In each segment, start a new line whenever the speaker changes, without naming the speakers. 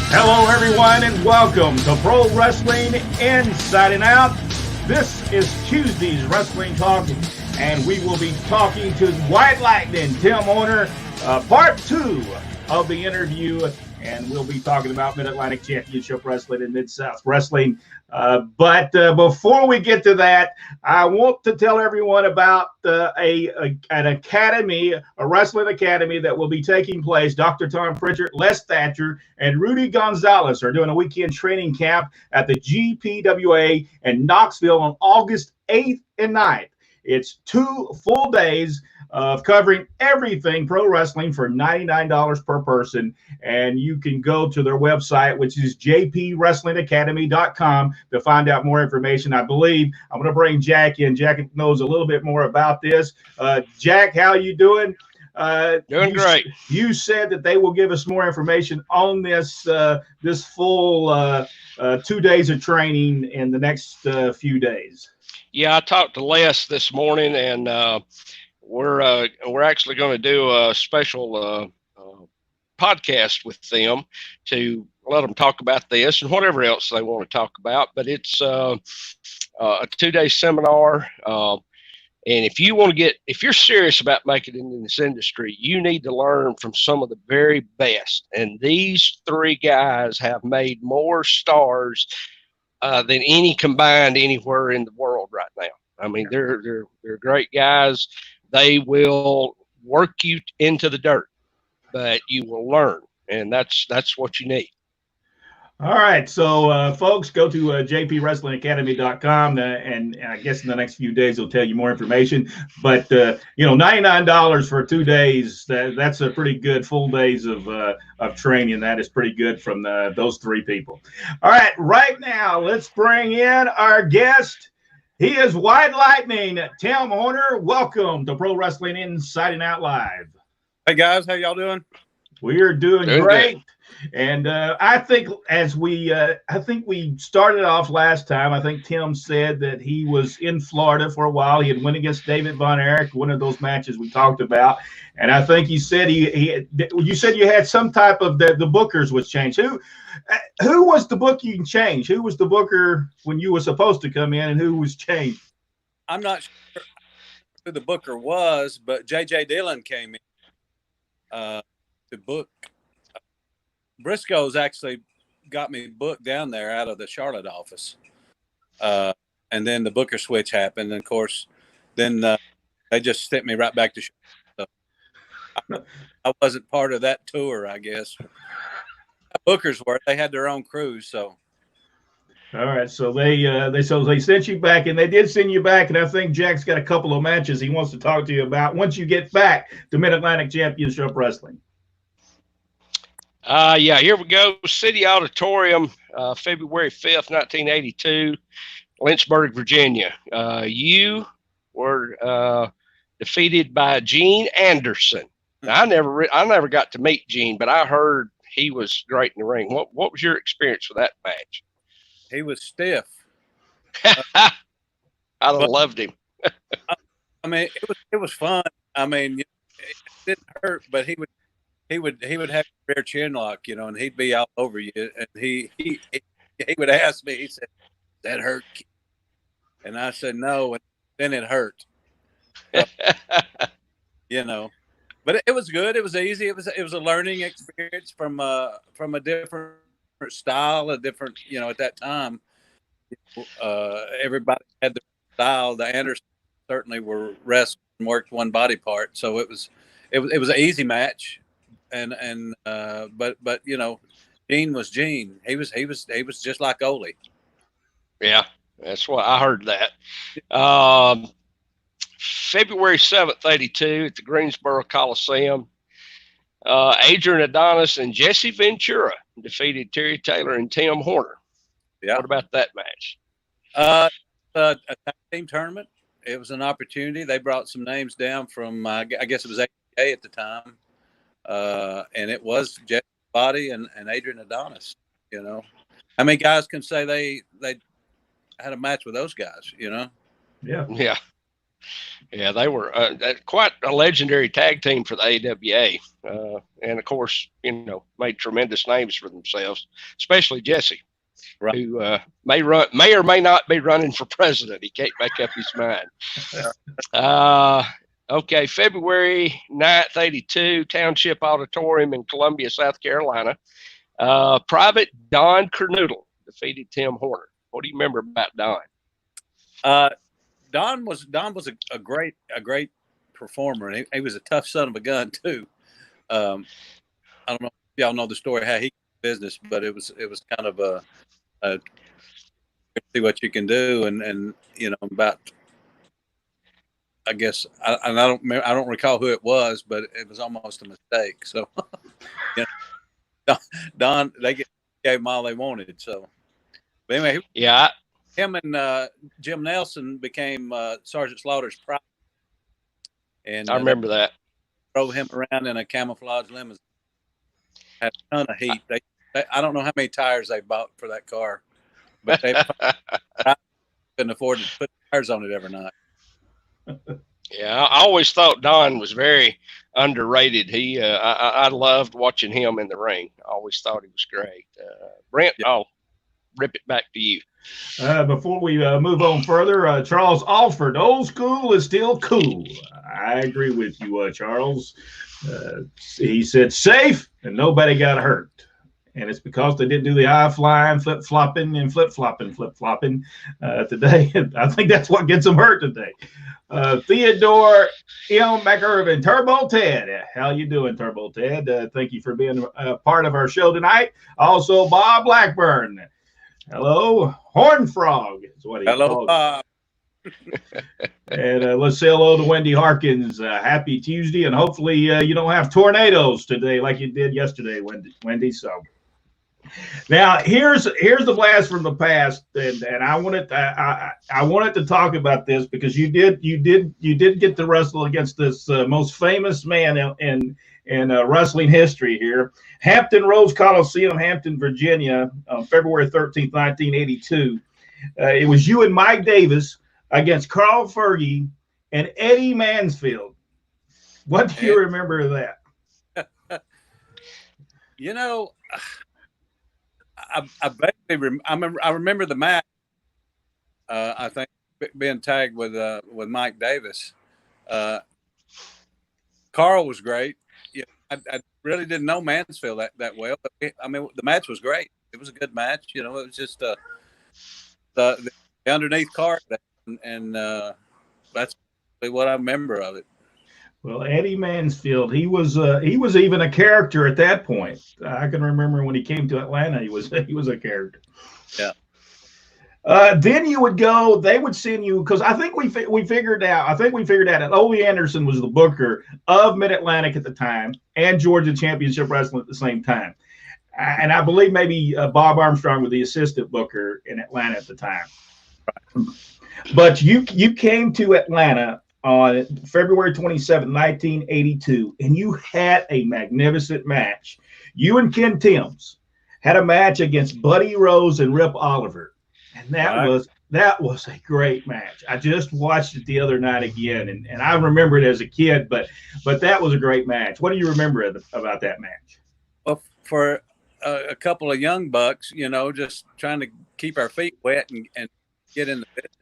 Hello, everyone, and welcome to Pro Wrestling Inside and Out. This is Tuesday's Wrestling Talk, and we will be talking to White Lightning, Tim Horner, part 2 of the interview, and we'll be talking about Mid-Atlantic Championship Wrestling and Mid-South Wrestling. But before we get to that, I want to tell everyone about an academy, a wrestling academy that will be taking place. Dr. Tom Pritchard, Les Thatcher, and Rudy Gonzalez are doing a weekend training camp at the GPWA in Knoxville on August 8th and 9th. It's 2 full days of covering everything pro wrestling for $99 per person. And you can go to their website, which is jpwrestlingacademy.com, to find out more information. I believe I'm going to bring Jack in. Jack knows a little bit more about this. Jack, how you doing?
Doing great.
You said that they will give us more information on this this full 2 days of training in the next few days.
Yeah, I talked to Les this morning, and we're actually going to do a special podcast with them to let them talk about this and whatever else they want to talk about. But it's a 2-day seminar. And if you're serious about making it in this industry, you need to learn from some of the very best. And these 3 guys have made more stars than any combined anywhere in the world right now. I mean, they're great guys. They will work you into the dirt, but you will learn, and that's what you need.
All right, so folks, go to jpwrestlingacademy.com, and I guess in the next few days they'll tell you more information. But $99 for 2 days, that's a pretty good full days of training. That is pretty good from those 3 people. All right now let's bring in our guest. He is White Lightning, Tim Horner. Welcome to Pro Wrestling Inside and Out Live.
Hey guys, how y'all doing?
We are doing great. Good. And I think we started off last time. I think Tim said that he was in Florida for a while. He had went against David Von Erich, one of those matches we talked about. And I think he said you said you had some type of the bookers was changed. Who was the booking change? Who was the booker when you were supposed to come in, and who was changed?
I'm not sure who the booker was, but J.J. Dillon came in to book. Briscoe's actually got me booked down there out of the Charlotte office. And then the booker switch happened. And, of course, then they just sent me right back to Charlotte. So I wasn't part of that tour, I guess. Bookers were. They had their own crews, so.
All right, so they sent you back, and they did send you back, and I think Jack's got a couple of matches he wants to talk to you about once you get back to Mid-Atlantic Championship Wrestling.
Here we go. City Auditorium, February 5th, 1982, Lynchburg, Virginia. You were defeated by Gene Anderson. Now, I never got to meet Gene, but I heard he was great in the ring. What was your experience with that match?
He was stiff.
I loved him.
I mean, it was fun. I mean, it didn't hurt, but he would have a rear chin lock, and he'd be all over you. And he would ask me, he said, "That hurt?" And I said, "No," and then it hurt. But it was good. It was easy. It was a learning experience from a different style, a different, at that time, everybody had their style. The Andersons certainly were wrestled and worked one body part, so it was an easy match. But Gene was Gene. He was just like Ole.
Yeah, that's what I heard. That February 7th, 82, at the Greensboro Coliseum, Adrian Adonis and Jesse Ventura defeated Terry Taylor and Tim Horner. Yeah. What about that match?
A tag team tournament. It was an opportunity. They brought some names down from, I guess it was APA at the time. And it was Jesse Body and Adrian Adonis. How many guys can say they had a match with those guys,
Yeah.
Yeah, they were quite a legendary tag team for the AWA, and of course, made tremendous names for themselves, especially Jesse,
Right.
who may or may not be running for president. He can't make up his mind. Okay, February 9th, 82, Township Auditorium in Columbia, South Carolina. Private Don Kernoodle defeated Tim Horner. What do you remember about Don?
Don was a great performer, and he was a tough son of a gun too. I don't know if y'all know the story how he got business, but it was kind of a see what you can do, and about. I guess I don't recall who it was, but it was almost a mistake. So, Don, they gave them all they wanted. So, but anyway,
yeah,
him and Jim Nelson became Sergeant Slaughter's pride. And
I remember that.
Drove him around in a camouflage limousine. Had a ton of heat. I don't know how many tires they bought for that car, but they couldn't afford to put tires on it every night.
Yeah, I always thought Don was very underrated. I loved watching him in the ring. I always thought he was great. Brent, I'll rip it back to you.
Before we move on further, Charles Alfred, old school is still cool. I agree with you, Charles. He said safe and nobody got hurt. And it's because they didn't do the high flying, flip flopping today. I think that's what gets them hurt today. Theodore M. McIrvin, Turbo Ted. How you doing, Turbo Ted? Thank you for being a part of our show tonight. Also, Bob Blackburn. Hello, Horn Frog is what he
Hello, Bob.
And let's say hello to Wendy Harkins. Happy Tuesday, and hopefully you don't have tornadoes today like you did yesterday, Wendy. So. Now here's the blast from the past, and I wanted to talk about this because you did get to wrestle against this most famous man in wrestling history here, Hampton Roads Coliseum, Hampton, Virginia, on February 13th, 1982. It was you and Mike Davis against Carl Fergie and Eddie Mansfield. What do you remember of that?
I remember the match. I think being tagged with Mike Davis. Carl was great. Yeah, I really didn't know Mansfield that well, but the match was great. It was a good match. It was just the underneath card, and that's what I remember of it.
Well, Eddie Mansfield, he was even a character at that point. I can remember when he came to Atlanta, he was a character.
Yeah.
Then you would go. They would send you because I think we figured out. That OLantern was the booker of Mid Atlantic at the time and Georgia Championship Wrestling at the same time, and I believe maybe Bob Armstrong was the assistant booker in Atlanta at the time. Right. But you came to Atlanta on February 27, 1982, and you had a magnificent match. You and Ken Timms had a match against Buddy Rose and Rip Oliver, and that was a great match. I just watched it the other night again, and I remember it as a kid, but that was a great match. What do you remember about that match?
Well, for a couple of young bucks, just trying to keep our feet wet and get in the business.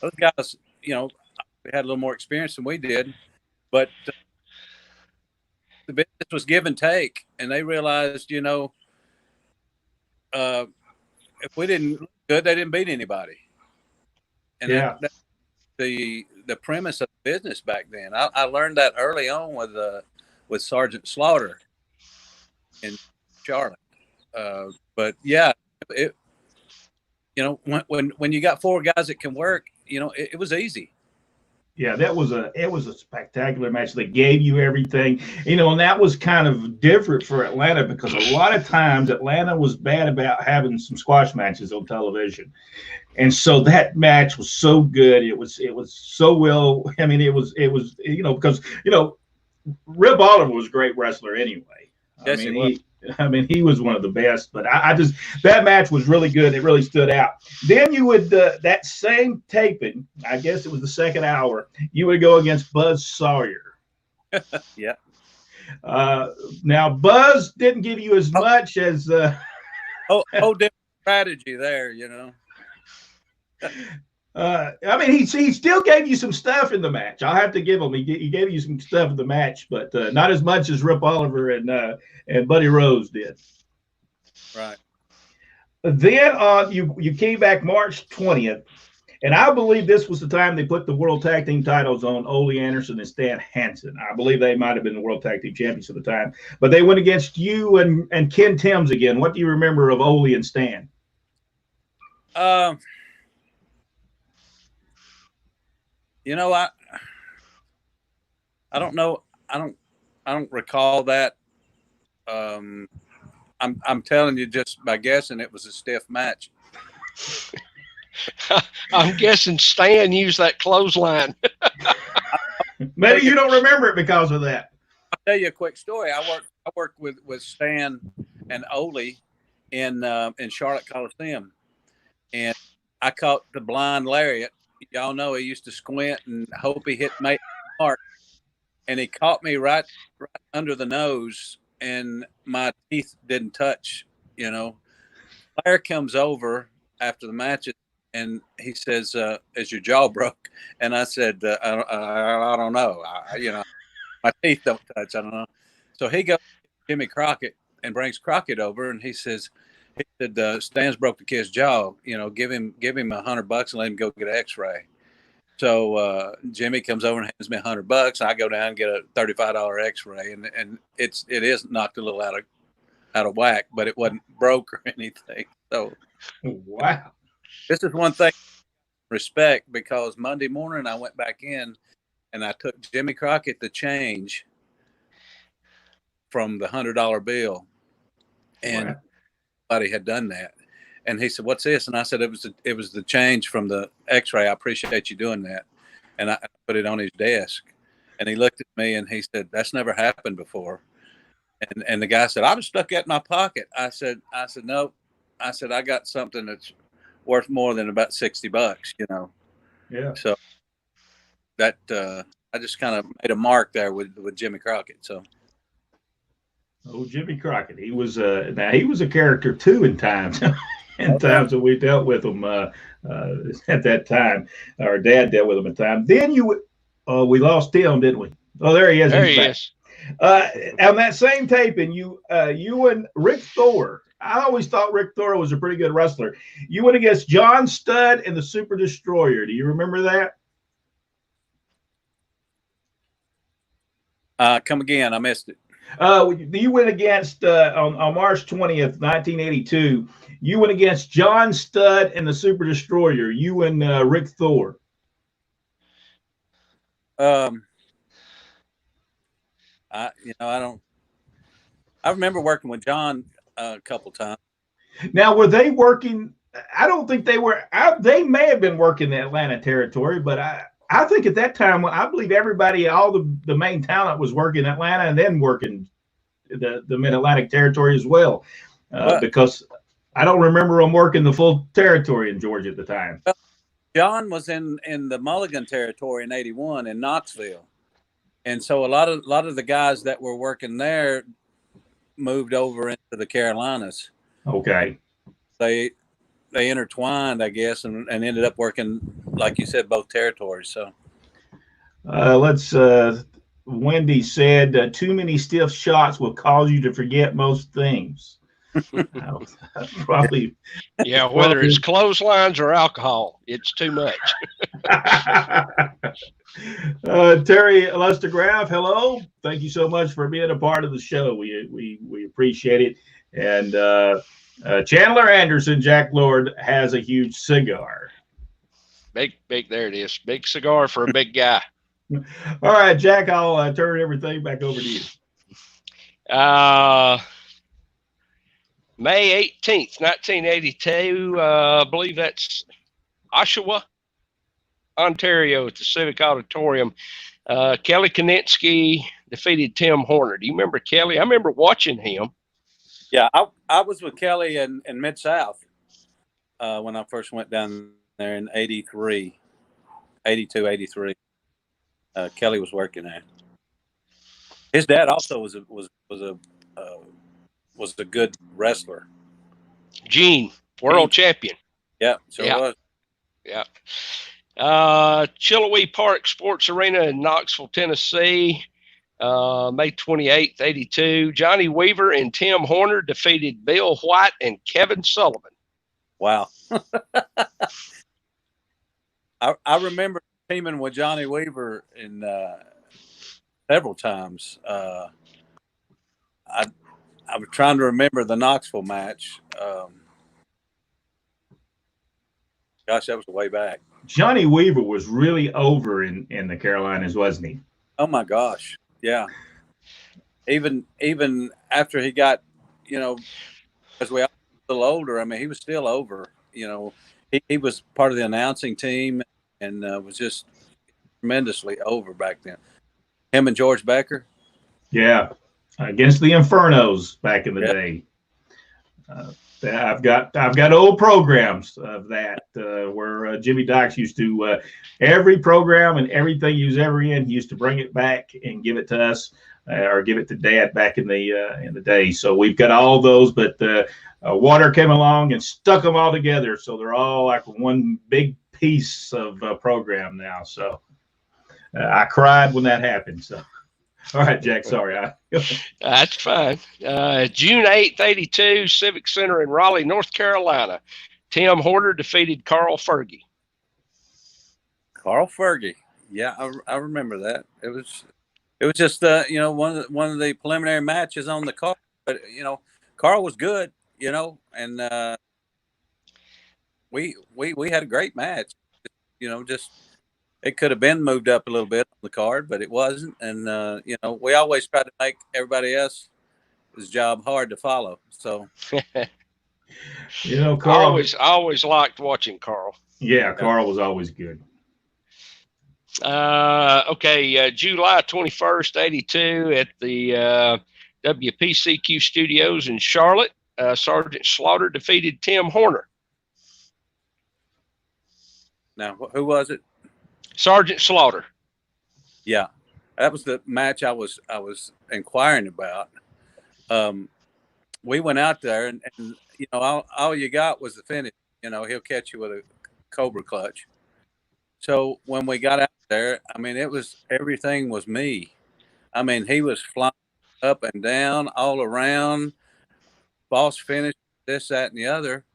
Those guys, they had a little more experience than we did, but the business was give and take, and they realized, if we didn't look good, they didn't beat anybody. And that's the premise of the business back then. I learned that early on with Sergeant Slaughter in Charlotte. But yeah, when you got four guys that can work, it was easy.
Yeah, it was a spectacular match. They gave you everything, and that was kind of different for Atlanta because a lot of times Atlanta was bad about having some squash matches on television, and so that match was so good. It was so well. I mean, it was because Rip Oliver was a great wrestler anyway.
Yes, he was.
He was one of the best. But I just that match was really good. It really stood out. Then you would that same taping. I guess it was the second hour. You would go against Buzz Sawyer.
Yeah.
Now Buzz didn't give you as much as.
Different strategy there,
he still gave you some stuff in the match. I'll have to give him. He gave you some stuff in the match, but not as much as Rip Oliver and Buddy Rose did.
Right.
Then you came back March 20th, and I believe this was the time they put the World Tag Team titles on Ole Anderson and Stan Hansen. I believe they might have been the World Tag Team Champions at the time, but they went against you and Ken Timms again. What do you remember of Ole and Stan?
I don't know. I don't recall that. I'm telling you just by guessing it was a stiff match.
I'm guessing Stan used that clothesline.
Maybe you don't remember it because of that.
I'll tell you a quick story. I worked with Stan and Ole in Charlotte Coliseum, and I caught the blind lariat. Y'all know he used to squint and hope he hit mate mark, and he caught me right under the nose, and my teeth didn't touch. Blair comes over after the match, and he says, "Is your jaw broke?" And I said, "I don't know. My teeth don't touch. I don't know." So he goes to Jimmy Crockett and brings Crockett over, and he said, Stan's broke the kid's jaw. Give him $100 and let him go get an X-ray. So Jimmy comes over and hands me $100. I go down and get a $35 X-ray, and it is knocked a little out of whack, but it wasn't broke or anything. So
wow,
this is one thing respect, because Monday morning I went back in and I took Jimmy Crockett the change from the $100 bill, and wow. Nobody had done that. And he said, "What's this?" And I said, it was the change from the X-ray. I appreciate you doing that." And I put it on his desk, and he looked at me and he said, "That's never happened before." And the guy said, "I was stuck that in my pocket." I said, "No." I said, "I got something that's worth more than about $60,
Yeah.
So that I just kind of made a mark there with Jimmy Crockett. So.
Oh, Jimmy Crockett. He was he was a character too in times. Times that we dealt with him at that time. Our dad dealt with him at times. Then we lost him, didn't we? Oh, there he is.
There he is.
On that same tape, and you and Rick Thor. I always thought Rick Thor was a pretty good wrestler. You went against John Studd and the Super Destroyer. Do you remember that?
Come again. I missed it.
You went against on March 20th, 1982. You went against John Studd and the Super Destroyer. You and Rick Thor.
I remember working with John a couple times.
Now, were they working? I don't think they were. They may have been working the Atlanta territory, but I think at that time, I believe everybody, all the main talent was working Atlanta and then working the Mid-Atlantic territory as well, because I don't remember them working the full territory in Georgia at the time.
Well, John was in the Mulligan territory in '81 in Knoxville, and so a lot of the guys that were working there moved over into the Carolinas.
Okay.
They intertwined, I guess, and ended up working, like you said, both territories. So
Wendy said, too many stiff shots will cause you to forget most things. Probably.
Yeah, whether it's clotheslines or alcohol, it's too much.
Terry Lustergraf, hello. Thank you so much for being a part of the show. We appreciate it. And Chandler Anderson, Jack Lord, has a huge cigar.
Big, there it is. Big cigar for a big guy.
All right, Jack, I'll turn everything back over to you.
May 18th, 1982, I believe that's Oshawa, Ontario, at the Civic Auditorium. Kelly Kaninsky defeated Tim Horner. Do you remember Kelly? I remember watching him.
Yeah, I was with Kelly in Mid-South when I first went down there in 83, 82, 83. Kelly was working there. His dad also was a good wrestler.
Gene, world champion.
Yeah, sure was.
Yeah. Chilowee Park Sports Arena in Knoxville, Tennessee, May 28th, 82. Johnny Weaver and Tim Horner defeated Bill White and Kevin Sullivan.
Wow. I remember teaming with Johnny Weaver in several times. I was trying to remember the Knoxville match. Gosh, that was way back.
Johnny Weaver was really over in the Carolinas, wasn't he?
Oh my gosh, yeah. Even after he got, as we all a little older, I mean, he was still over. He was part of the announcing team and was just tremendously over back then. Him and George Becker.
Yeah, against the Infernos back in the day. I've got old programs of that where Jimmy Dykes used to every program and everything he was ever in, he used to bring it back and give it to us or give it to Dad back in the day. So we've got all those, but water came along and stuck them all together, so they're all like one big piece of program now. So I cried when that happened. So. All right, Jack, sorry.
That's fine. June 8th, 82, Civic Center in Raleigh, North Carolina. Tim Horner defeated Carl Fergie.
Carl Fergie. Yeah, I remember that. It was just one of the preliminary matches on the card. But Carl was good, and we had a great match. Just it could have been moved up a little bit on the card, but it wasn't. And, we always try to make everybody else's job hard to follow. So,
Carl.
I always liked watching Carl.
Yeah, Carl was always good.
July 21st, 82 at the WPCQ studios in Charlotte, Sergeant Slaughter defeated Tim Horner.
Now, who was it?
Sergeant Slaughter.
Yeah, that was the match I was inquiring about. We went out there, and all you got was the finish. He'll catch you with a Cobra clutch. So when we got out there, I mean, everything was me. I mean, he was flying up and down, all around. Boss finish, this, that, and the other.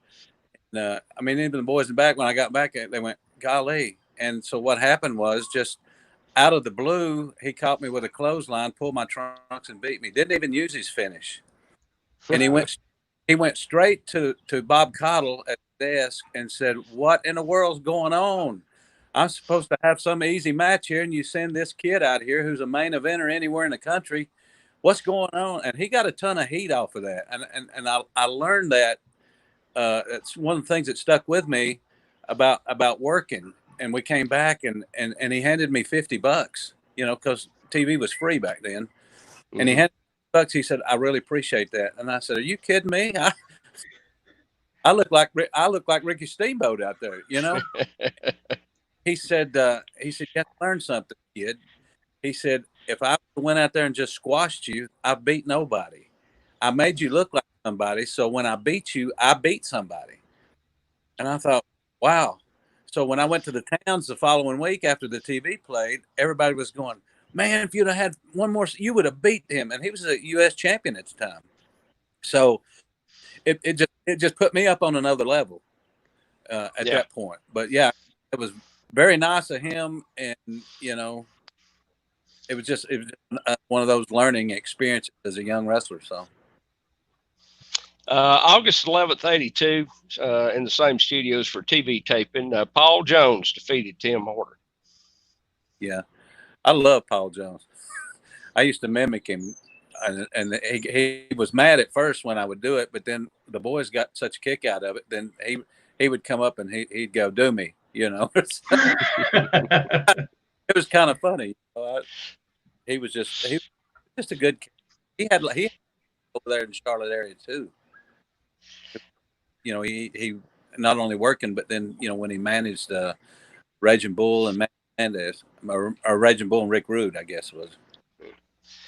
And, even the boys in the back, when I got back, they went, golly. And so what happened was, just out of the blue, he caught me with a clothesline, pulled my trunks, and beat me. Didn't even use his finish. And he went straight to Bob Cottle at the desk and said, "What in the world's going on? I'm supposed to have some easy match here, and you send this kid out here who's a main eventer anywhere in the country. What's going on?" And he got a ton of heat off of that. And I learned that it's one of the things that stuck with me about working. And we came back and he handed me $50, because TV was free back then. Mm-hmm. And he handed me $50. He said, "I really appreciate that." And I said, "Are you kidding me? I look like Ricky Steamboat out there, He said, "You have to learn something, kid." He said, "If I went out there and just squashed you, I beat nobody. I made you look like somebody. So when I beat you, I beat somebody." And I thought, wow. So when I went to the towns the following week after the TV played, everybody was going, "Man, if you'd have had one more, you would have beat him." And he was a U.S. champion at the time. So it just put me up on another level at that point. But yeah, it was very nice of him, and it was just one of those learning experiences as a young wrestler. So.
August 11th, 82, in the same studios for TV taping, Paul Jones defeated Tim Horner.
Yeah, I love Paul Jones. I used to mimic him, and he was mad at first when I would do it, but then the boys got such a kick out of it. Then he would come up and he'd go, "Do me," It was kind of funny. He was just a good kid. He had over there in the Charlotte area too. You know, he not only working, but then when he managed Raging Bull and Landale, or Raging Bull and Rick Rude, I guess it was.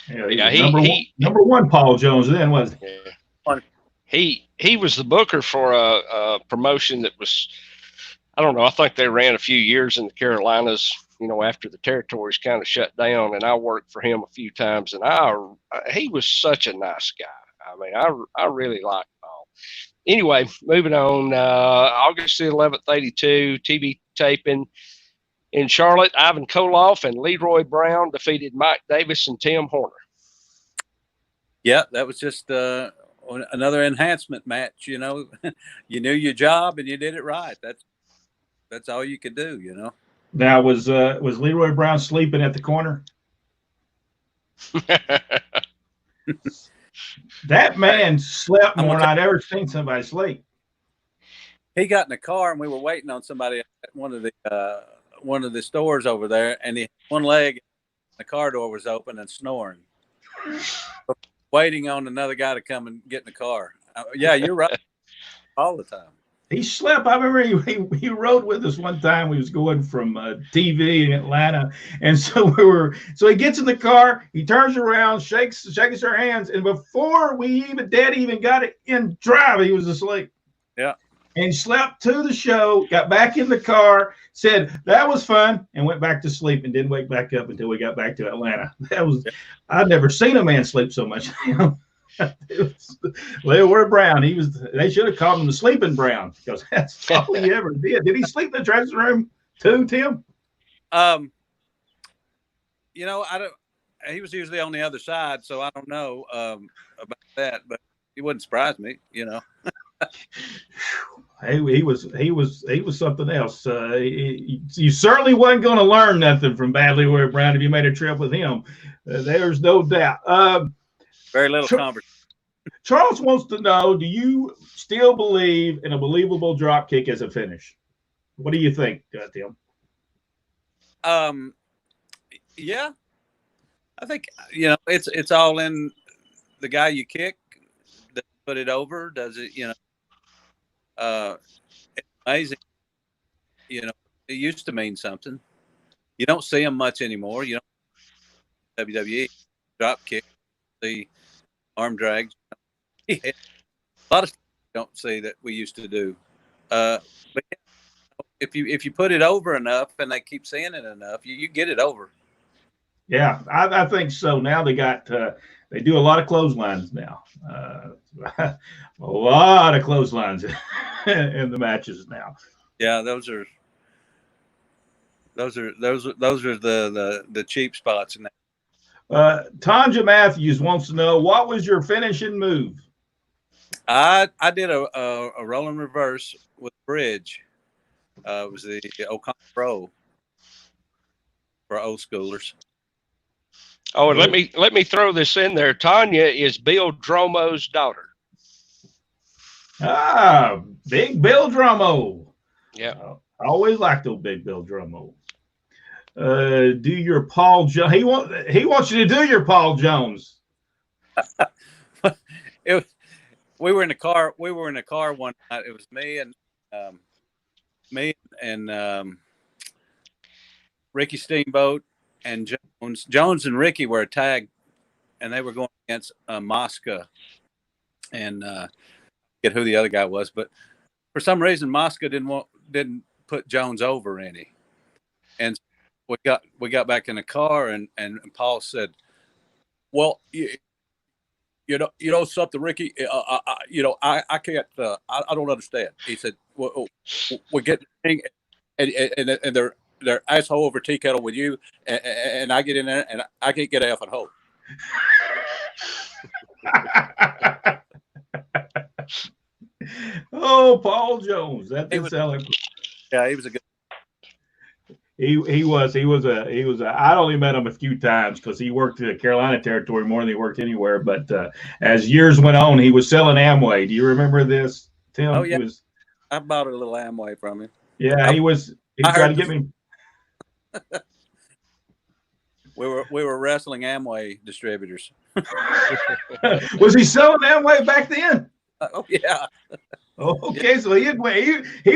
Yeah,
number one Paul Jones then was.
He was the booker for a promotion that was, I don't know, I think they ran a few years in the Carolinas, after the territories kind of shut down, and I worked for him a few times, and he was such a nice guy. I mean, I really liked Paul. Anyway, moving on, August the 11th, 82, TV taping in Charlotte. Ivan Koloff and Leroy Brown defeated Mike Davis and Tim Horner.
Yeah, that was just another enhancement match. You knew your job and you did it right. That's all you could do.
Now, was Leroy Brown sleeping at the corner? That man slept more than I'd ever seen somebody sleep.
He got in the car and we were waiting on somebody at one of the stores over there, and he had one leg, the car door was open and snoring, waiting on another guy to come and get in the car. Yeah, you're right. All the time. He
slept. I remember he rode with us one time. We was going from TV in Atlanta, and so he gets in the car, he turns around, shakes our hands, and before Dad even got it in drive, he was asleep.
Yeah.
And slept to the show, got back in the car, said that was fun, and went back to sleep and didn't wake back up until we got back to Atlanta. I'd never seen a man sleep so much. Leroy Brown, they should have called him the Sleeping Brown, because that's all he ever did. Did he sleep in the dressing room too, Tim?
I don't. He was usually on the other side, so I don't know about that, but it wouldn't surprise me.
He was something else. You certainly wasn't going to learn nothing from Bad Leroy Brown if you made a trip with him. There's no doubt.
Very little conversation.
Charles wants to know: do you still believe in a believable drop kick as a finish? What do you think, Tim?
Yeah, I think it's all in the guy you kick. Does it put it over? Does it? It's amazing. It used to mean something. You don't see them much anymore. WWE drop kick, the arm drags. A lot of stuff don't see that we used to do. But if you put it over enough and they keep saying it enough, you get it over.
Yeah, I think so. Now they do a lot of clotheslines now. A lot of clotheslines in the matches now.
Yeah, those are the cheap spots in that.
Tanja Matthews wants to know, what was your finishing move?
I did a rolling reverse with bridge. It was the O'Connor Pro for old schoolers.
Oh, and let me throw this in there. Tanya is Bill Dromo's daughter.
Ah, Big Bill Dromo.
Yeah.
I always liked old Big Bill Dromo. Do your Paul Jones. He wants you to do your Paul Jones.
We were in the car. We were in the car one night. It was me and Ricky Steamboat and Jones. Jones and Ricky were a tag, and they were going against Mosca, and get who the other guy was. But for some reason, Mosca didn't put Jones over any, and we got back in the car, and Paul said, "Well, you know something, Ricky. I can't. I don't understand." He said, "Well, we get and they're asshole over tea kettle with you, and I get in there and I can't get F and hold."
Oh, Paul Jones. That did sound like.
Yeah, he was a good.
He was I only met him a few times because he worked the Carolina territory more than he worked anywhere. But as years went on, he was selling Amway. Do you remember this, Tim?
Oh yeah, I bought a little Amway from him.
Yeah, he tried to get me.
We were wrestling Amway distributors.
Was he selling Amway back then?
Oh yeah.
Okay, so he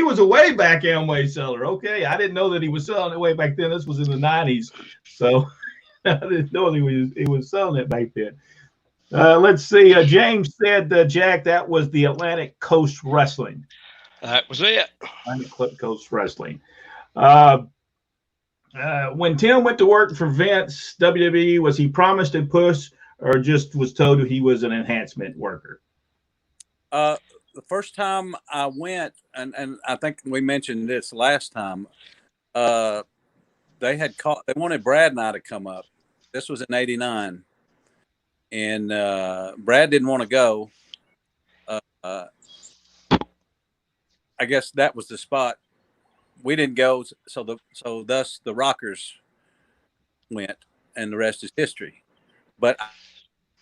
was a way back Amway seller. Okay, I didn't know that he was selling it way back then. This was in the 90s, so I didn't know he was selling it back then. Let's see. James said, Jack, that was the Atlantic Coast Wrestling.
That was it.
Atlantic Coast Wrestling. When Tim went to work for Vince, WWE, was he promised a push or just was told he was an enhancement worker?
The first time I went, and I think we mentioned this last time, they wanted Brad and I to come up. This was in '89, and Brad didn't want to go. I guess that was the spot. We didn't go, so thus the Rockers went, and the rest is history. But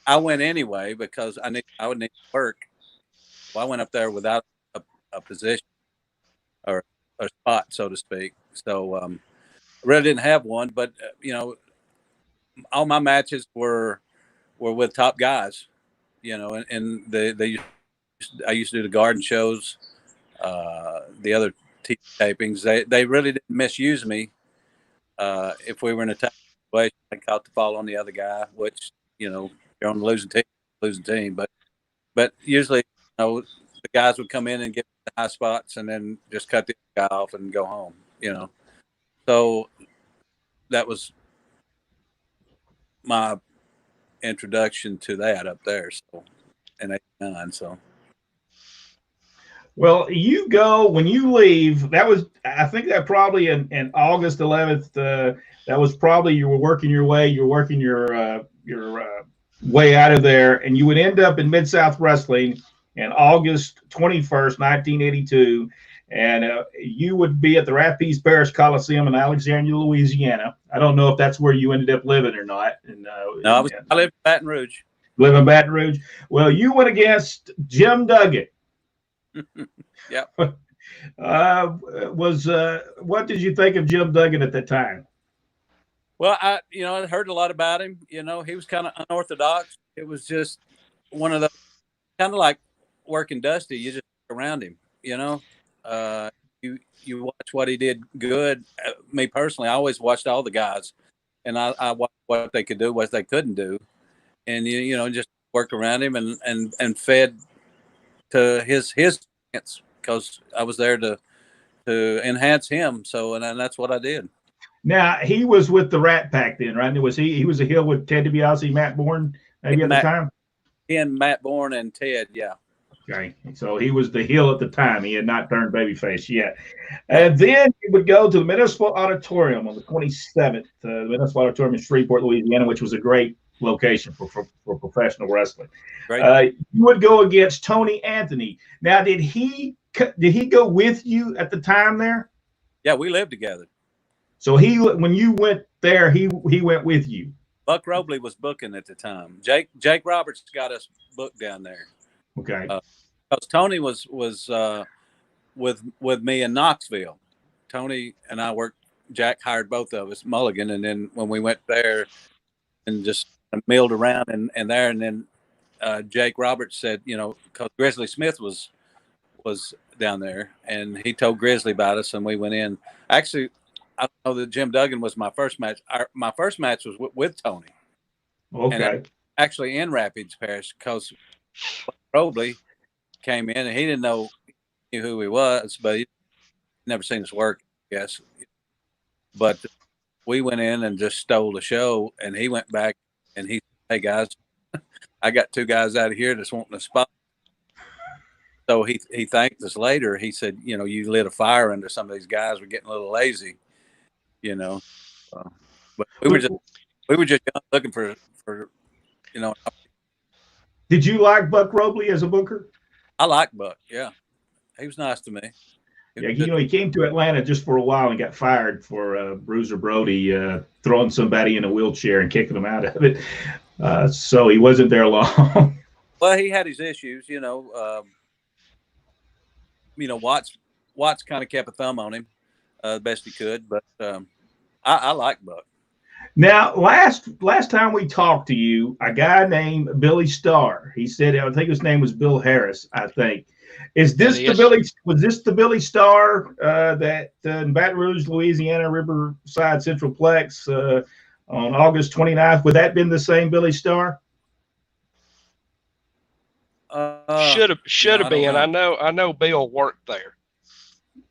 I went anyway because I would need to work. Well, I went up there without a position or a spot, so to speak. So I really didn't have one, but all my matches were with top guys, and I used to do the garden shows, the other TV tapings. They really didn't misuse me. If we were in a tough situation, I caught the fall on the other guy, which you're on the losing team, but usually. The guys would come in and get the high spots and then just cut the guy off and go home, So that was my introduction to that up there. So in '89. So.
Well, when you leave, I think that probably in August 11th, that was probably you were working your way out of there, and you would end up in Mid-South Wrestling in August 21st, 1982, and you would be at the Rapides Parish Coliseum in Alexandria, Louisiana. I don't know if that's where you ended up living or not.
No, I lived in Baton Rouge.
Live in Baton Rouge. Well, you went against Jim Duggan.
Yeah.
What did you think of Jim Duggan at that time?
Well, I heard a lot about him. He was kind of unorthodox. It was just one of those kind of like working Dusty. You just around him, you watch what he did good. Me personally, I always watched all the guys, and I watched what they could do, what they couldn't do, and just work around him and fed to his because I was there to enhance him. So and that's what I did. Now
he was with the Rat Pack then, right? Was he was a heel with Ted DiBiase, Matt Bourne, maybe at the time.
He and Matt Bourne and Ted, yeah.
Okay, so he was the heel at the time. He had not turned babyface yet. And then he would go to the Municipal Auditorium on the 27th, the Municipal Auditorium in Shreveport, Louisiana, which was a great location for professional wrestling. You would go against Tony Anthony. Now, did he go with you at the time there?
Yeah, we lived together.
So when you went there, he went with you.
Buck Robley was booking at the time. Jake Roberts got us booked down there.
Okay.
Because Tony was with me in Knoxville. Tony and I worked. Jack hired both of us, Mulligan, and then when we went there and just milled around and then Jake Roberts said, because Grizzly Smith was down there, and he told Grizzly about us, and we went in. Actually, I know that Jim Duggan was my first match. My first match was with Tony.
Okay.
And actually in Rapides Parish, because Robley came in and he didn't know who he was, but he never seen us work, I guess. But we went in and just stole the show, and he went back and he said, "Hey guys, I got two guys out of here that's wanting a spot." So he thanked us later. He said, "You lit a fire under some of these guys. We're getting a little lazy, But we were just looking for.
Did you like Buck Robley as a booker?
I like Buck. Yeah, he was nice to me.
He came to Atlanta just for a while and got fired for Bruiser Brody throwing somebody in a wheelchair and kicking them out of it. So he wasn't there long.
Well, he had his issues, Watts kind of kept a thumb on him the best he could, but I like Buck.
Now, last time we talked to you, a guy named Billy Starr. He said, I think his name was Bill Harris. I think. Is this the Billy? Was this the Billy Starr that in Baton Rouge, Louisiana, Riverside Central Plex on August 29th? Would that been the same Billy Starr?
Should have been. I know Bill worked there.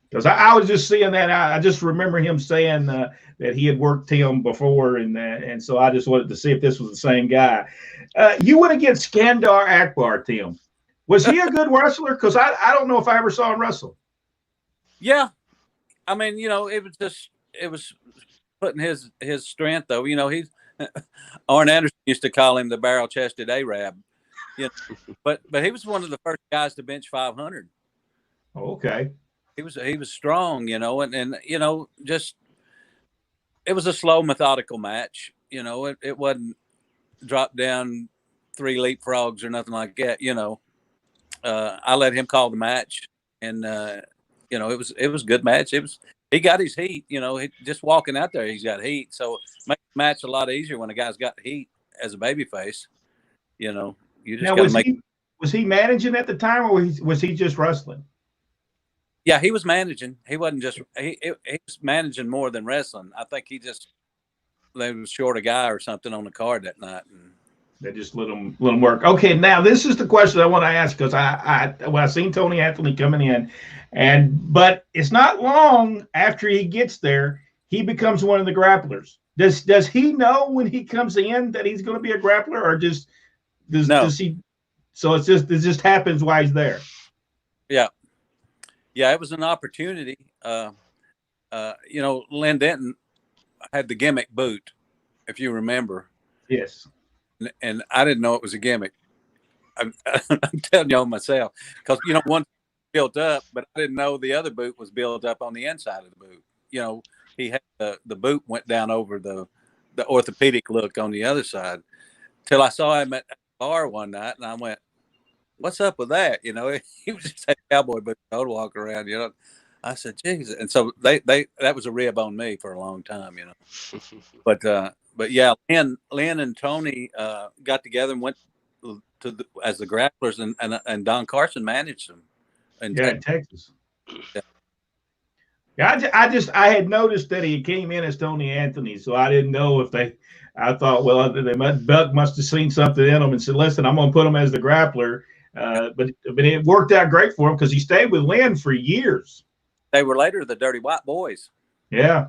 Because I was just seeing that. I just remember him saying that he had worked Tim before, and so I just wanted to see if this was the same guy. You went against Skandar Akbar, Tim. Was he a good wrestler? Because I don't know if I ever saw him wrestle.
Yeah, I mean, it was putting his strength though. He's Arn Anderson used to call him the barrel-chested Arab. But he was one of the first guys to bench 500.
Okay.
He was strong, and just it was a slow, methodical match. It wasn't drop down 3 leapfrogs or nothing like that. I let him call the match, and it was a good match. He got his heat. Just walking out there, he's got heat. So it makes the match a lot easier when a guy's got heat as a babyface. You just got to make.
Was he managing at the time, or was he just wrestling?
Yeah, he was managing. He wasn't just he was managing more than wrestling. I think they was short a guy or something on the card that night, and
they just let him work. Okay, now this is the question I want to ask, because I seen Tony Anthony coming in, but it's not long after he gets there, he becomes one of the grapplers. Does he know when he comes in that he's going to be a grappler, or does he? So it just happens while he's there.
Yeah. Yeah, it was an opportunity. Len Denton had the gimmick boot, if you remember.
Yes.
And I didn't know it was a gimmick. I'm telling y'all myself, because one built up, but I didn't know the other boot was built up on the inside of the boot. He had the boot went down over the orthopedic look on the other side. Till I saw him at the bar one night, and I went, "What's up with that?" He was just a cowboy, but I would walk around. I said, "Jesus!" And so that was a rib on me for a long time. But yeah, Len and Tony got together and went as the grapplers, and Don Carson managed them.
In Texas. Yeah, I had noticed that he came in as Tony Anthony, so I didn't know if I thought, well, Buck must have seen something in him and said, "Listen, I'm going to put him as the grappler." But it worked out great for him because he stayed with Lynn for years.
They were later the Dirty Boyz.
Yeah,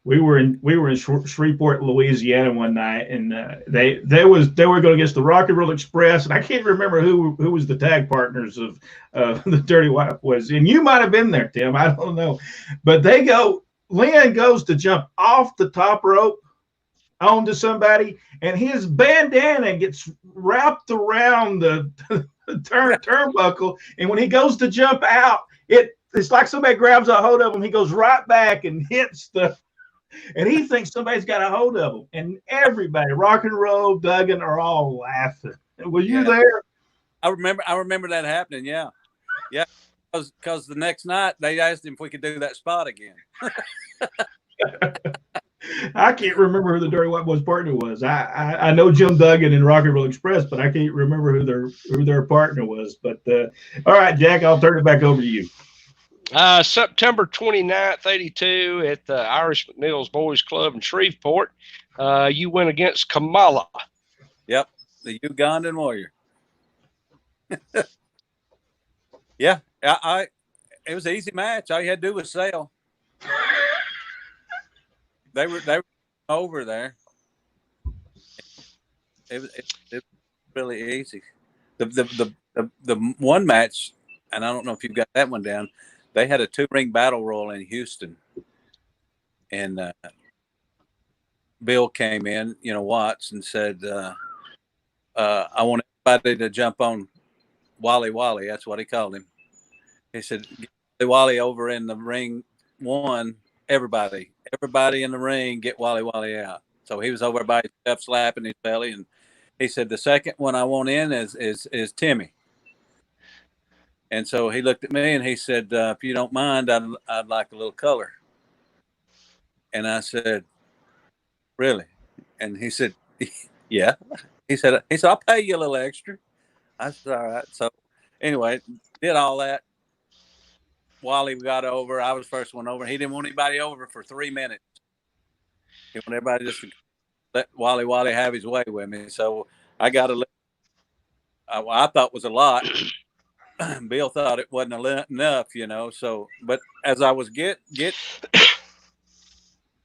we were in Shreveport, Louisiana one night, and they were going against the Rock and Roll Express, and I can't remember who was the tag partners of the Dirty Boyz. And you might have been there, Tim. I don't know, but Lynn goes to jump off the top rope onto somebody, and his bandana gets wrapped around the turnbuckle, and when he goes to jump out, it's like somebody grabs a hold of him. He goes right back and hits and he thinks somebody's got a hold of him, and everybody, Rock and Roll, Duggan, are all laughing. Were you there?
I remember that happening. Yeah, because the next night they asked him if we could do that spot again.
I can't remember who the Dirty White Boys partner was. I know Jim Duggan and Rock and Roll Express, but I can't remember who their partner was. But all right, Jack, I'll turn it back over to you.
September 29th, 82 at the Irish McNeil's Boys Club in Shreveport. You went against Kamala.
Yep, the Ugandan warrior. Yeah, it was an easy match. All you had to do was sell. They were over there. It was really easy. The one match, and I don't know if you've got that one down. They had a 2-ring battle royal in Houston, and Bill came in, Watts, and said, "I want everybody to jump on Wally. That's what he called him. He said, "Get Wally over in the ring 1. Everybody in the ring, get Wally out." So he was over by himself, slapping his belly, and he said, "The second one I want in is Timmy." And so he looked at me and he said, "If you don't mind, I'd like a little color." And I said, "Really?" And he said, yeah. He said, I'll pay you a little extra. I said, all right. So anyway, did all that. Wally got over. I was the first one over. He didn't want anybody over for 3 minutes. He wanted everybody just to let Wally have his way with me. So I got a I thought was a lot. Bill thought it wasn't enough, you know. So, but as I was you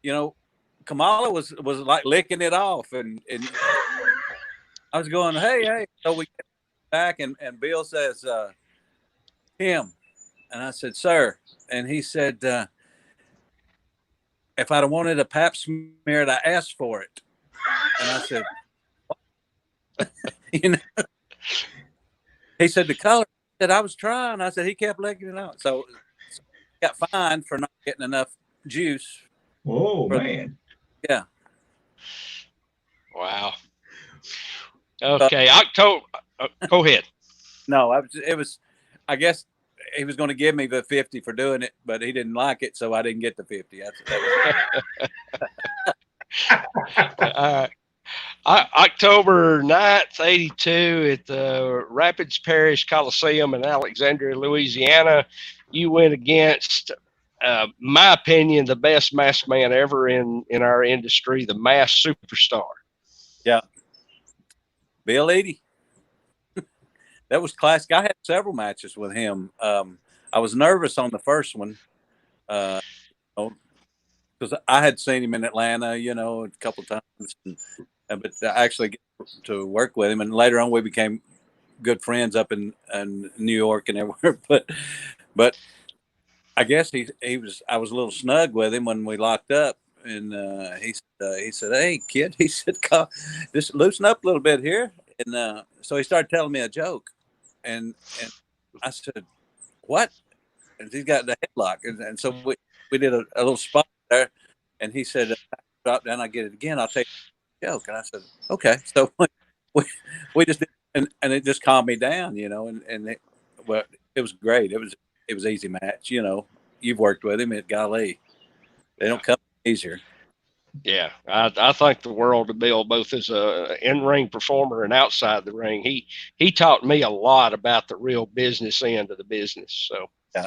know, Kamala was like licking it off, and I was going, hey. So we get back, and Bill says, Tim, and I said, sir, and he said, if I'd have wanted a pap smear, I asked for it, and I said, you know, he said the color. I said I was trying. I said he kept licking it out, so got fined for not getting enough juice.
Oh man.
Yeah.
Wow. Okay, October. Go ahead.
No, it was. I guess he was going to give me the 50 for doing it, but he didn't like it, so I didn't get the 50.
October 9th, 82, at the Rapids Parish Coliseum in Alexandria, Louisiana. You went against, my opinion, the best masked man ever in our industry, the masked superstar.
Yeah. Bill Eady. That was classic. I had several matches with him. I was nervous on the first one because I had seen him in Atlanta, you know, a couple of times. But I actually get to work with him. And later on, we became good friends up in New York and everywhere. But I guess I was a little snug with him when we locked up. And he said, hey, kid, he said, just loosen up a little bit here. And so he started telling me a joke. And I said, what? And he's got the headlock. And so we did a little spot there. And he said, drop down, I get it again. I'll take the joke. And I said, okay. So we just did, and it just calmed me down, you know, and it was great. It was an easy match. You know, you've worked with him at golly. They don't come easier.
Yeah, I think the world of Bill, both as a in-ring performer and outside the ring. He taught me a lot about the real business end of the business. So,
yeah.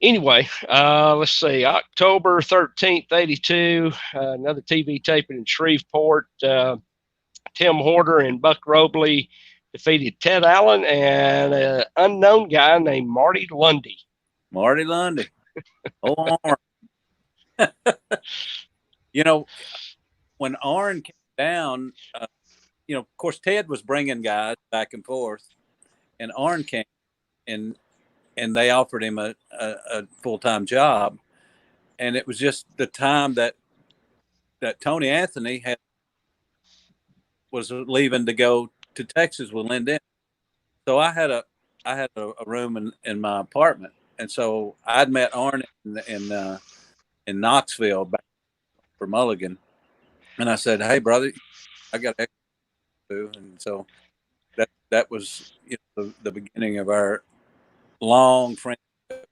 Anyway, let's see. October 13th, 82, another TV taping in Shreveport. Tim Horter and Buck Robley defeated Ted Allen and an unknown guy named Marty Lundy.
Marty Lundy. Oh, you know, when Arn came down, you know, of course, Ted was bringing guys back and forth, and Arn came, and they offered him a full-time job, and it was just the time that Tony Anthony was leaving to go to Texas with Landale. So I had a room in my apartment, and so I'd met Arn in Knoxville back for Mulligan, and I said, "Hey, brother, I got to do," and so that was, you know, the beginning of our long friendship.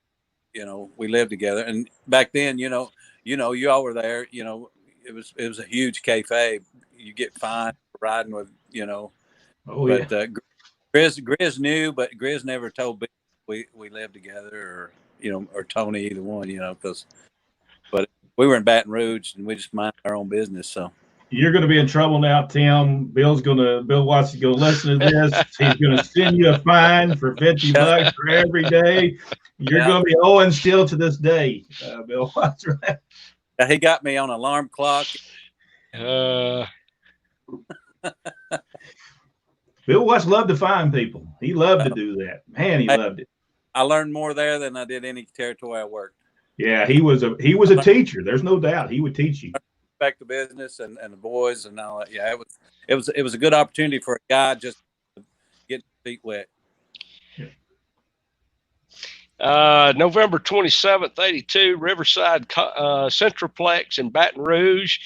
You know, we lived together, and back then, you know, you all were there. You know, it was a huge kayfabe. You get fined for riding with, you know.
Oh,
but
yeah.
Grizz knew, but Grizz never told me we lived together, or, you know, or Tony, either one, you know, but we were in Baton Rouge and we just minded our own business. So
You're going to be in trouble now, Tim. Bill Watson's going to listen to this. He's going to send you a fine for $50 for every day. You're going to be owing still to this day, Bill Watson.
He got me on an alarm clock.
Bill Watts loved to find people. He loved to do that. Man, he loved it.
I learned more there than I did any territory I worked.
Yeah, he was a teacher. There's no doubt. He would teach you.
Respect the business and the boys and all that. Yeah, it was a good opportunity for a guy just to get his feet wet.
November 27th, 82, Riverside Centroplex in Baton Rouge.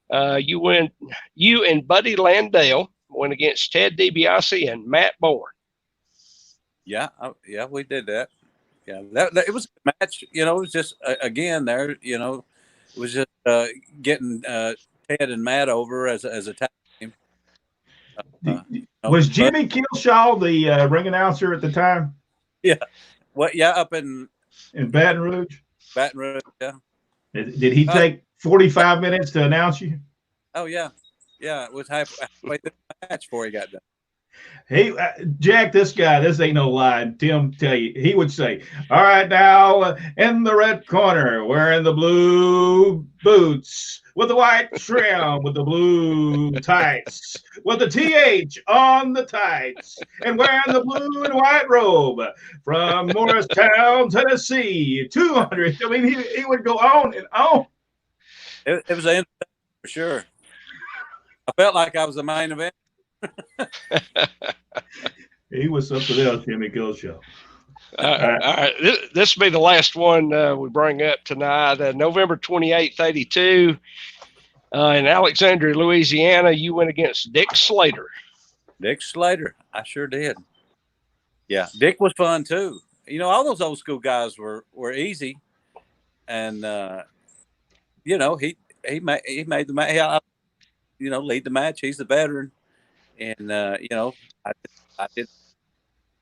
You and Buddy Landale went against Ted DiBiase and Matt Bourne.
Yeah, we did that. Yeah, that it was a match. You know, it was just again there. You know, it was just getting Ted and Matt over as a tag team.
Was Jimmy Keelshaw the ring announcer at the time?
Yeah. Yeah, up in
Baton Rouge.
Baton Rouge, yeah.
Did he take 45 minutes to announce you?
Oh yeah, it was halfway through the match before he got done.
Hey, Jack, this ain't no lie. Tim tell you, he would say, all right, now in the red corner, wearing the blue boots with the white trim, with the blue tights, with the TH on the tights, and wearing the blue and white robe from Morristown, Tennessee, 200. I mean, he would go on and on.
It was an for sure. I felt like I was the main event.
He was something else, Jimmy Keelshaw.
All right. This will be the last one we bring up tonight. November 28th, 82. In Alexandria, Louisiana, you went against Dick Slater.
Dick Slater. I sure did. Yeah, Dick was fun too. You know, all those old school guys were easy. And, you know, he made the match. You know, lead the match. He's the veteran. And, you know, I did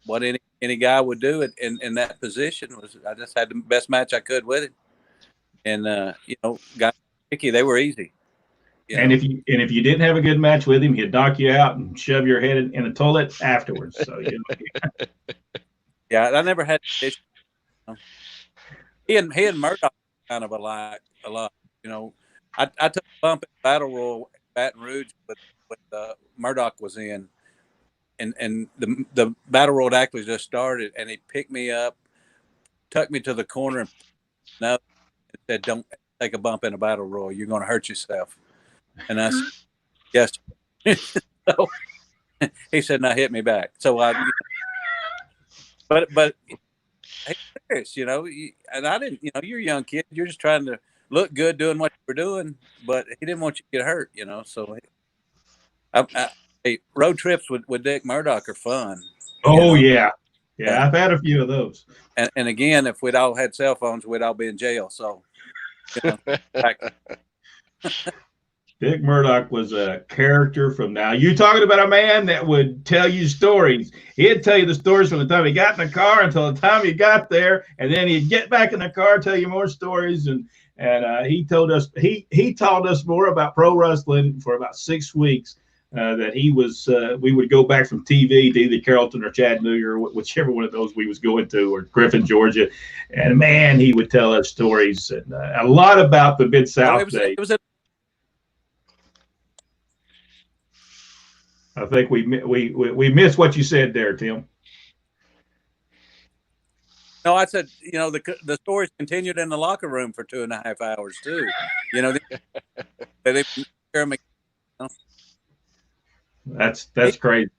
what any guy would do in that position. I just had the best match I could with him. And, you know, guys Mickey, they were easy.
And if you didn't have a good match with him, he'd knock you out and shove your head in a toilet afterwards. So, you know.
Yeah, I never had this. He and Murdock kind of alike a lot. You know, I took a bump at Battle Royal Baton Rouge, but Murdock was in, and the Battle Royal actually just started, and he picked me up, tucked me to the corner, and said, "Don't take a bump in a Battle Royal. You're going to hurt yourself." And I said, "Yes." So he said, "Now hit me back." So but hey, serious, you know, and I didn't, you know, you're a young kid, you're just trying to look good doing what you were doing, but he didn't want you to get hurt, you know. So road trips with Dick Murdock are fun.
Oh, yeah. Yeah, I've had a few of those.
And again, if we'd all had cell phones, we'd all be in jail. So, you know,
Dick Murdock was a character from now. You talking about a man that would tell you stories. He'd tell you the stories from the time he got in the car until the time he got there, and then he'd get back in the car, tell you more stories. And he told us he taught us more about pro wrestling for about 6 weeks. That he was, we would go back from TV to either Carrollton or Chattanooga or whichever one of those we was going to, or Griffin, Georgia, and man, he would tell us stories and a lot about the Mid-South days. I think we missed what you said there, Tim.
No, I said, you know, the stories continued in the locker room for 2.5 hours too. You know, they
That's crazy.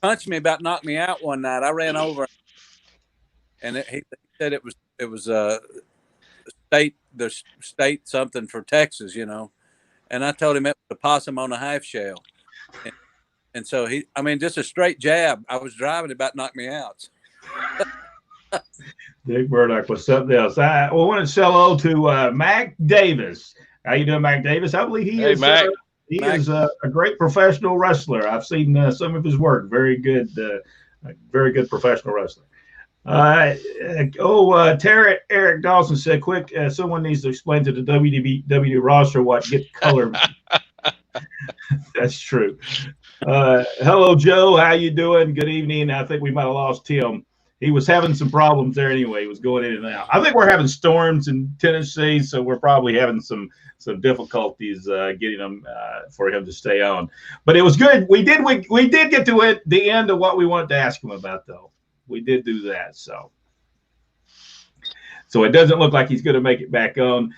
Punched me, about knocked me out one night. I ran over, and he said it was the state something for Texas, you know, and I told him it was a possum on a half shell, and so just a straight jab. I was driving, about knocked me out.
Dick Murdock was something else. I want to say hello to Mac Davis. How you doing, Mac Davis? I believe he is.
Mac.
He is a great professional wrestler. I've seen some of his work. Very good professional wrestler. Eric Dawson said, quick, someone needs to explain to the WWE roster what get color. That's true. Hello, Joe. How you doing? Good evening. I think we might have lost Tim. He was having some problems there anyway. He was going in and out. I think we're having storms in Tennessee, so we're probably having some difficulties getting him for him to stay on. But it was good. We did get to the end of what we wanted to ask him about, though. We did do that, so it doesn't look like he's going to make it back on.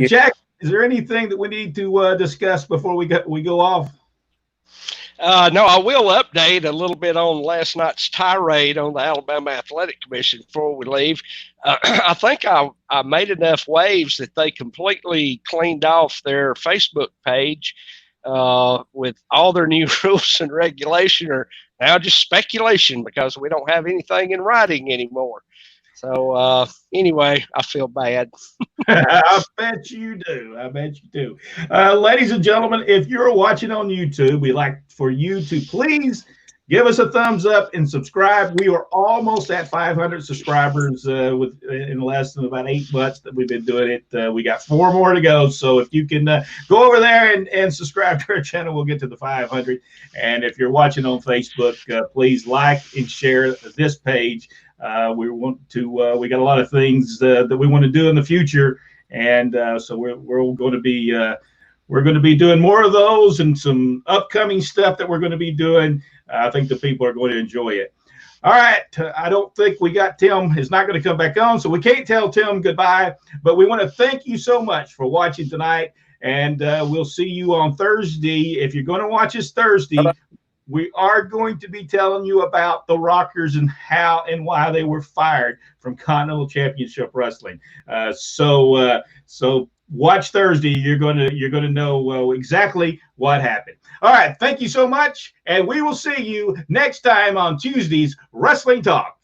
Jack, is there anything that we need to discuss before we go off?
No, I will update a little bit on last night's tirade on the Alabama Athletic Commission before we leave. I think I made enough waves that they completely cleaned off their Facebook page with all their new rules and regulation are now just speculation because we don't have anything in writing anymore. So anyway, I feel bad.
I bet you do. I bet you do. Ladies and gentlemen, if you're watching on YouTube, we'd like for you to please give us a thumbs up and subscribe. We are almost at 500 subscribers in less than about 8 months that we've been doing it. We got 4 more to go. So if you can go over there and subscribe to our channel, we'll get to the 500. And if you're watching on Facebook, please like and share this page. We got a lot of things that we want to do in the future, and so we're going to be doing more of those and some upcoming stuff that we're going to be doing. I think the people are going to enjoy it. All right, I don't think we got Tim. Is not going to come back on, so we can't tell Tim goodbye. But we want to thank you so much for watching tonight, and we'll see you on Thursday. If you're going to watch us Thursday, we are going to be telling you about the Rockers and how and why they were fired from Continental Championship Wrestling. So watch Thursday. You're gonna know exactly what happened. All right, thank you so much, and we will see you next time on Tuesday's Wrestling Talk.